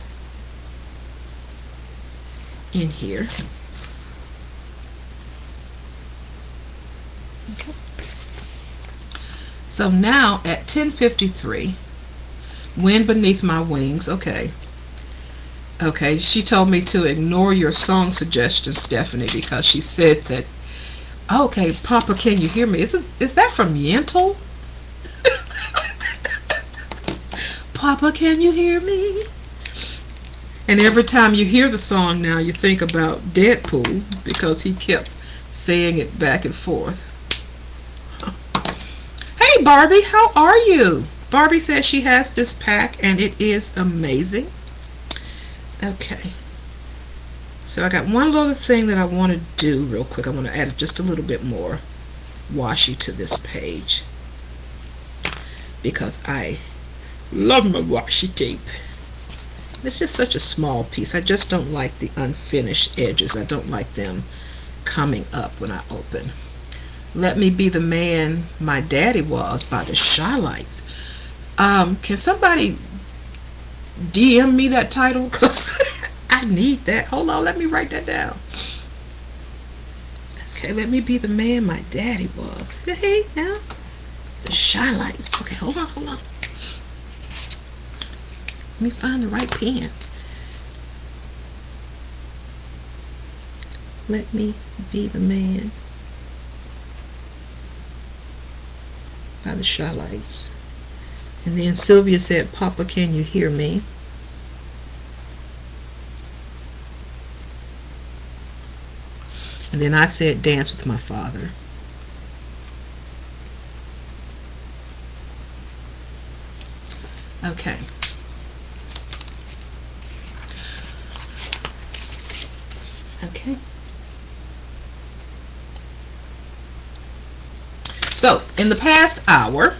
in here. Okay. So now at 10:53, Wind Beneath My Wings. Okay, she told me to ignore your song suggestion, Stephanie, because she said that, okay, Papa, Can You Hear Me? Is that from Yentl? Papa, Can You Hear Me? And every time you hear the song now, you think about Deadpool, because he kept saying it back and forth. Hey, Barbie, how are you? Barbie says she has this pack and it is amazing. Okay. So I got one other thing that I want to do real quick. I want to add just a little bit more washi to this page because I love my washi tape. It's just such a small piece. I just don't like the unfinished edges. I don't like them coming up when I open. Let Me Be the Man My Daddy Was by the Shy-Lites. Can somebody DM me that title? Because I need that. Hold on, let me write that down. Okay, Let Me Be the Man My Daddy Was. Hey, now. The Shy-Lites. Okay, hold on. Let me find the right pen. Let Me Be the Man by the Shy-Lites. And then Sylvia said, Papa, Can You Hear Me? And then I said, Dance with My Father. Okay. Okay. So, in the past hour,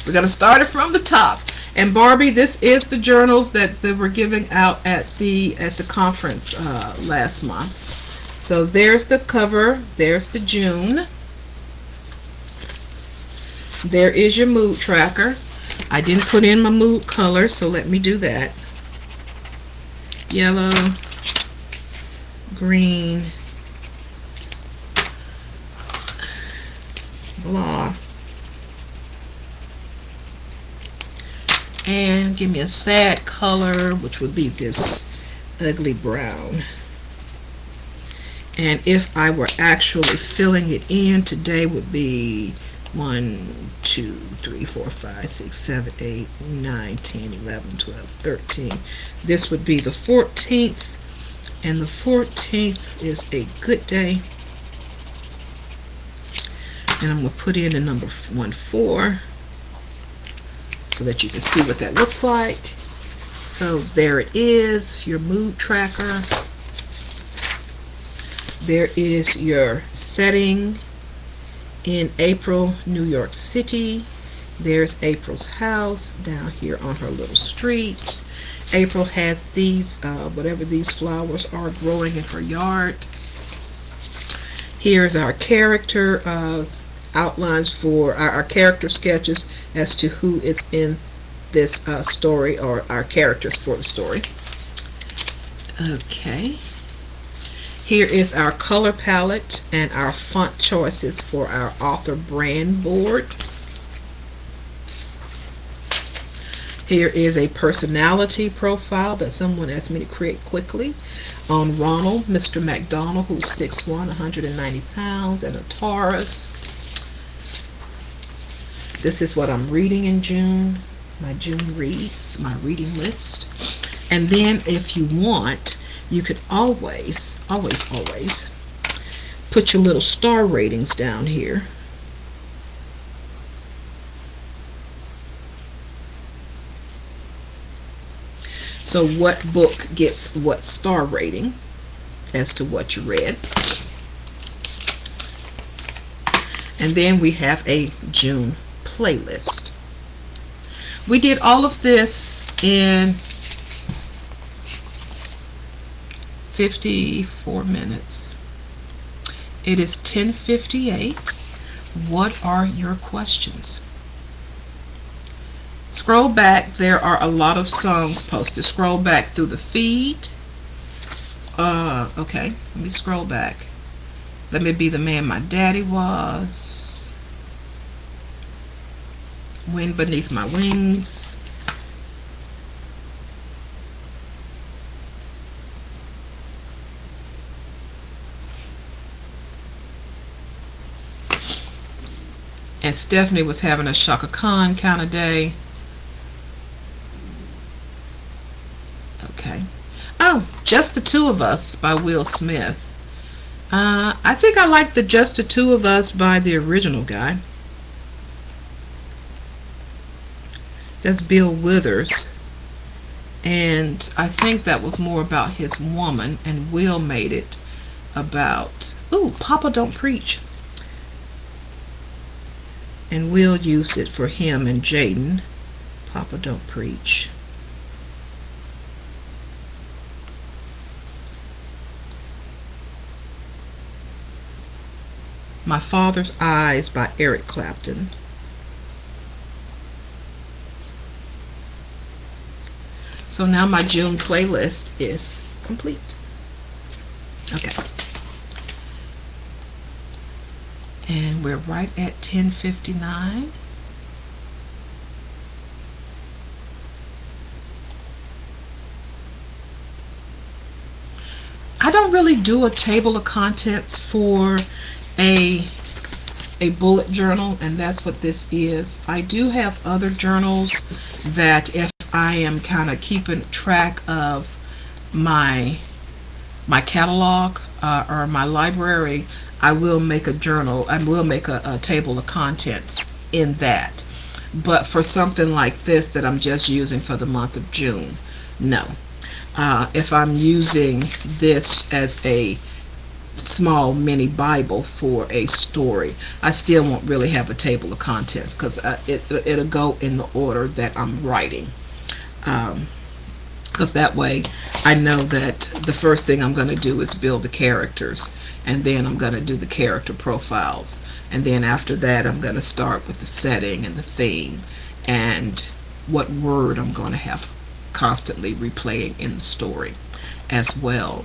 we're going to start it from the top. And Barbie, this is the journals that they were giving out at the conference last month. So there's the cover. There's the June. There is your mood tracker. I didn't put in my mood color, so let me do that. Yellow, green, blah, And give me a sad color, which would be this ugly brown. And if I were actually filling it in, today would be 1, 2, 3, 4, 5, 6, 7, 8, 9, 10, 11, 12, 13. This would be the 14th, and the 14th is a good day. And I'm going to put in the number 14 so that you can see what that looks like. So there it is, your mood tracker. There is your setting in April, New York City. There's April's house down here on her little street. April has these, whatever these flowers are growing in her yard. Here's our character outlines for our character sketches as to who is in this story, or our characters for the story. Okay. Here is our color palette and our font choices for our author brand board. Here is a personality profile that someone asked me to create quickly on Ronald, Mr. McDonald, who's 6'1", 190 pounds, and a Taurus. This is what I'm reading in June, my June reads, my reading list. And then if you want, you could always put your little star ratings down here. So what book gets what star rating as to what you read. And then we have a June playlist. We did all of this in 54 minutes. It is 10:58. What are your questions? Scroll back. There are a lot of songs posted. Scroll back through the feed. Okay, let me scroll back. Let Me Be the Man My Daddy Was. Wind Beneath My Wings. And Stephanie was having a Shaka Khan kind of day. Okay. Oh, Just the Two of Us by Will Smith. I think I like the Just the Two of Us by the original guy. That's Bill Withers. And I think that was more about his woman, and Will made it about, ooh, Papa Don't Preach. And Will used it for him and Jaden. Papa Don't Preach. My Father's Eyes by Eric Clapton. So now my June playlist is complete. Okay. And we're right at 10:59. I don't really do a table of contents for a bullet journal, and that's what this is. I do have other journals that if I am kind of keeping track of my catalog or my library, I will make a journal. I will make a table of contents in that. But for something like this that I'm just using for the month of June, no. If I'm using this as a small mini Bible for a story, I still won't really have a table of contents, because it'll go in the order that I'm writing. Because that way I know that the first thing I'm going to do is build the characters, and then I'm going to do the character profiles, and then after that I'm going to start with the setting and the theme and what word I'm going to have constantly replaying in the story as well.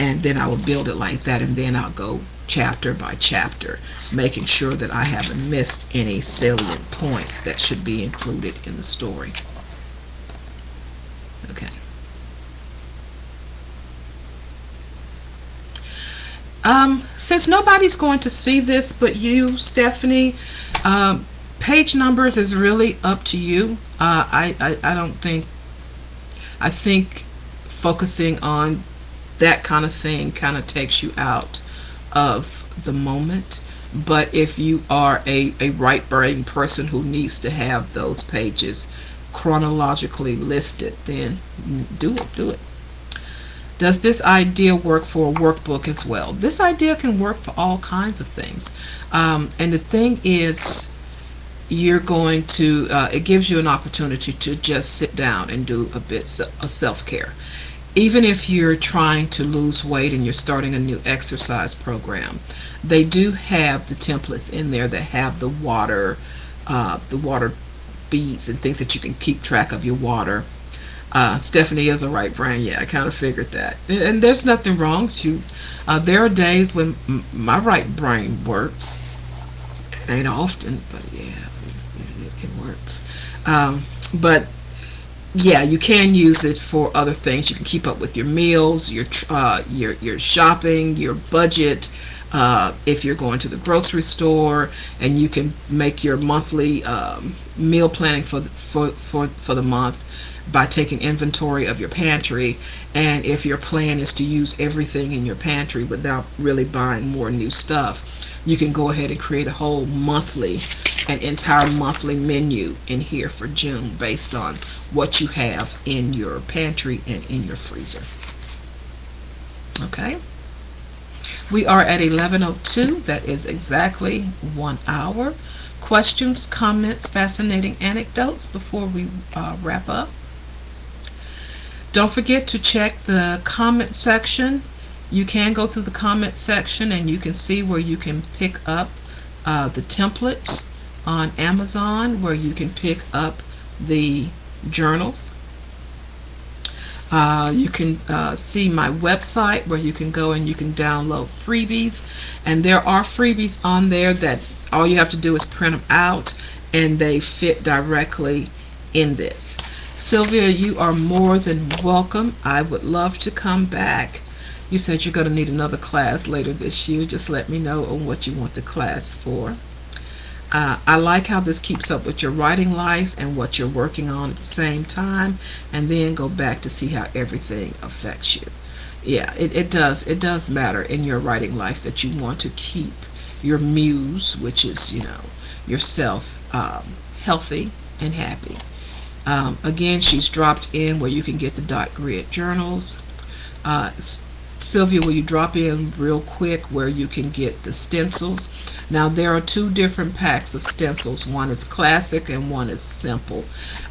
And then I will build it like that, and then I'll go chapter by chapter, making sure that I haven't missed any salient points that should be included in the story. Okay. Since nobody's going to see this but you, Stephanie, page numbers is really up to you. I don't think, I think focusing on that kind of thing kind of takes you out of the moment. But if you are a right brain person who needs to have those pages chronologically listed, then do it. Does this idea work for a workbook as well? This idea can work for all kinds of things. And the thing is, you're going to, it gives you an opportunity to just sit down and do a bit of self-care. Even if you're trying to lose weight and you're starting a new exercise program, they do have the templates in there that have the water beads and things that you can keep track of your water. Stephanie is a right brain. Yeah, I kind of figured that. And there's nothing wrong with you. There are days when my right brain works. It ain't often, but yeah, it works. But yeah, you can use it for other things. You can keep up with your meals, your shopping, your budget. If you're going to the grocery store, and you can make your monthly meal planning for the month by taking inventory of your pantry. And if your plan is to use everything in your pantry without really buying more new stuff, you can go ahead and create a whole an entire monthly menu in here for June based on what you have in your pantry and in your freezer. Okay, we are at 11:02. That is exactly 1 hour. Questions, comments, fascinating anecdotes before we wrap up? Don't forget to check the comment section. You can go through the comment section and you can see where you can pick up the templates on Amazon, where you can pick up the journals. You can see my website where you can go and you can download freebies, and there are freebies on there that all you have to do is print them out and they fit directly in this. Sylvia, you are more than welcome. I would love to come back. You said you're going to need another class later this year. Just let me know on what you want the class for. I like how this keeps up with your writing life and what you're working on at the same time, and then go back to see how everything affects you. Yeah, it does matter in your writing life that you want to keep your muse, which is, yourself, healthy and happy. Again, she's dropped in where you can get the dot grid journals. Sylvia, will you drop in real quick where you can get the stencils? Now, there are two different packs of stencils. One is classic and one is simple.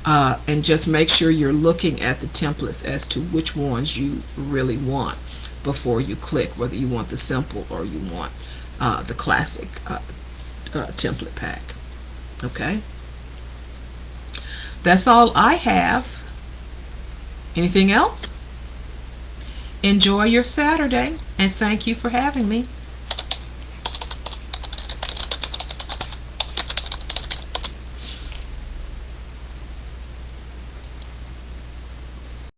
And just make sure you're looking at the templates as to which ones you really want before you click, whether you want the simple or you want the classic template pack. Okay? That's all I have. Anything else? Enjoy your Saturday, and thank you for having me.